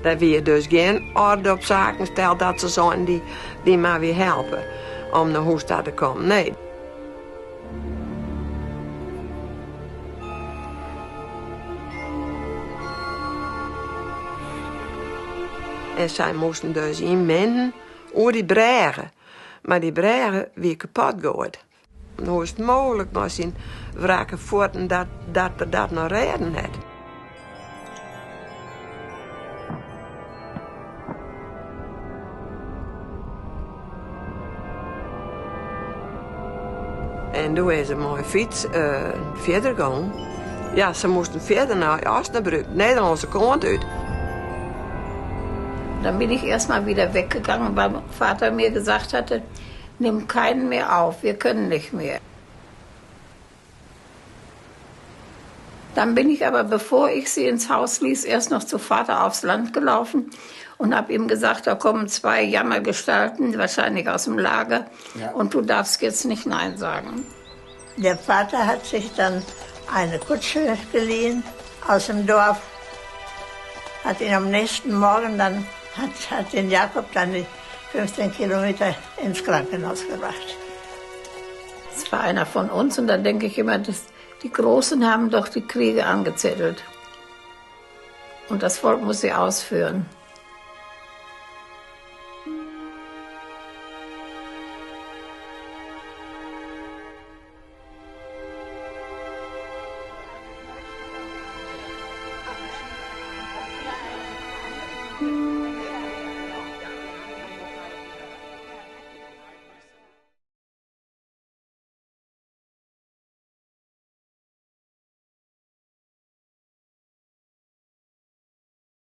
Er weer dus geen orde op zaken stelt dat ze zijn die maar weer helpen om naar huis te komen. Nee. En zij moesten dus inmenden over die bregen. Maar die bregen weer kapot gooid. Hoe is het mogelijk met zijn wrakken voeten dat er dat nog redden had? En toen is ze met een fiets verder gegaan. Ja, ze moesten verder naar Osnabrück, Nederlandse kant uit. Dann bin ich erstmal wieder weggegangen, weil mein Vater mir gesagt hatte, nimm keinen mehr auf, wir können nicht mehr. Dann bin ich aber, bevor ich sie ins Haus ließ, erst noch zu Vater aufs Land gelaufen und habe ihm gesagt, da kommen 2 Jammergestalten, wahrscheinlich aus dem Lager, ja. Und du darfst jetzt nicht Nein sagen. Der Vater hat sich dann eine Kutsche geliehen aus dem Dorf, hat ihn am nächsten Morgen dann, hat den Jakob dann die 15 Kilometer ins Krankenhaus gebracht. Es war einer von uns und da denke ich immer, die Großen haben doch die Kriege angezettelt. Und das Volk muss sie ausführen.